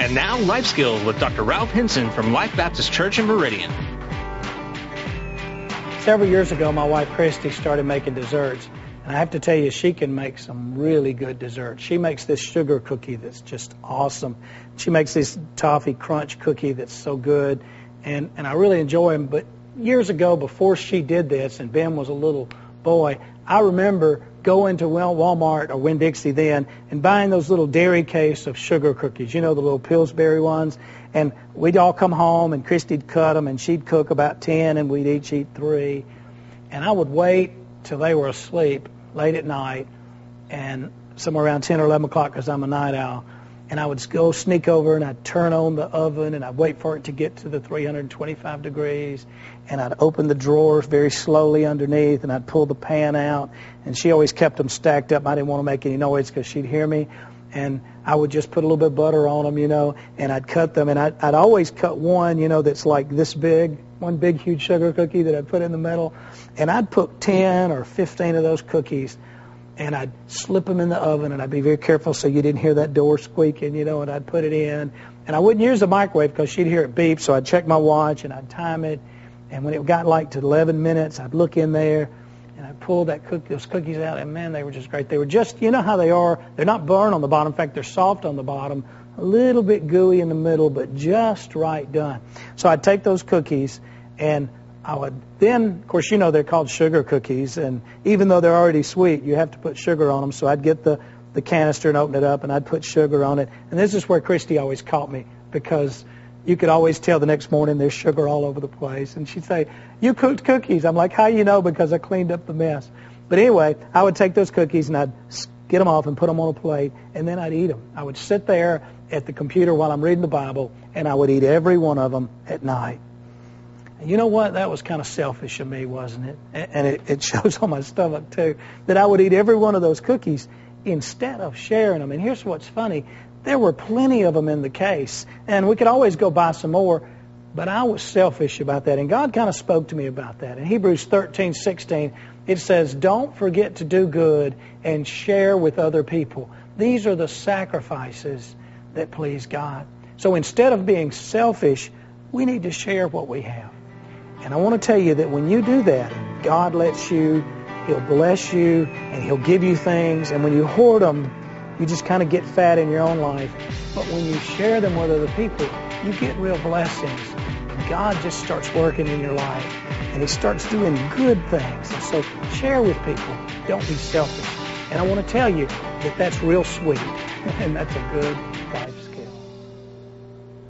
And now, Life Skills with Dr. Ralph Henson from Life Baptist Church in Meridian. Several years ago, my wife Christy started making desserts. And I have to tell you, she can make some really good desserts. She makes this sugar cookie that's just awesome. She makes this toffee crunch cookie that's so good. And I really enjoy them. But years ago, before she did this, and Ben was a little boy, I remember going to Walmart or Winn-Dixie then and buying those little dairy case of sugar cookies, you know, the little Pillsbury ones. And we'd all come home and Christy'd cut them and she'd cook about 10 and we'd each eat 3. And I would wait till they were asleep late at night and somewhere around 10 or 11 o'clock because I'm a night owl. And I would go sneak over and I'd turn on the oven and I'd wait for it to get to the 325 degrees. And I'd open the drawers very slowly underneath and I'd pull the pan out. And she always kept them stacked up. I didn't want to make any noise because she'd hear me. And I would just put a little bit of butter on them, you know, and I'd cut them. And I'd always cut one, you know, that's like this big, one big huge sugar cookie that I'd put in the middle. And I'd put 10 or 15 of those cookies and I'd slip them in the oven, and I'd be very careful so you didn't hear that door squeaking, you know, and I'd put it in. And I wouldn't use the microwave because she'd hear it beep, so I'd check my watch and I'd time it. And when it got like to 11 minutes, I'd look in there and I'd pull those cookies out, and man, they were just great. They were just, you know how they are. They're not burned on the bottom. In fact, they're soft on the bottom, a little bit gooey in the middle, but just right done. So I'd take those cookies and I would then, of course, you know, they're called sugar cookies, and even though they're already sweet, you have to put sugar on them. So I'd get the canister and open it up, and I'd put sugar on it. And this is where Christy always caught me, because you could always tell the next morning there's sugar all over the place. And she'd say, "You cooked cookies." I'm like, "How you know?" Because I cleaned up the mess. But anyway, I would take those cookies and I'd get them off and put them on a plate, and then I'd eat them. I would sit there at the computer while I'm reading the Bible, and I would eat every one of them at night. You know what? That was kind of selfish of me, wasn't it? And it shows on my stomach, too, that I would eat every one of those cookies instead of sharing them. And here's what's funny. There were plenty of them in the case, and we could always go buy some more, but I was selfish about that. And God kind of spoke to me about that. In Hebrews 13:16, it says, "Don't forget to do good and share with other people. These are the sacrifices that please God." So instead of being selfish, we need to share what we have. And I want to tell you that when you do that, God lets you, He'll bless you, and He'll give you things. And when you hoard them, you just kind of get fat in your own life. But when you share them with other people, you get real blessings. And God just starts working in your life. And He starts doing good things. And so share with people. Don't be selfish. And I want to tell you that that's real sweet. And that's a good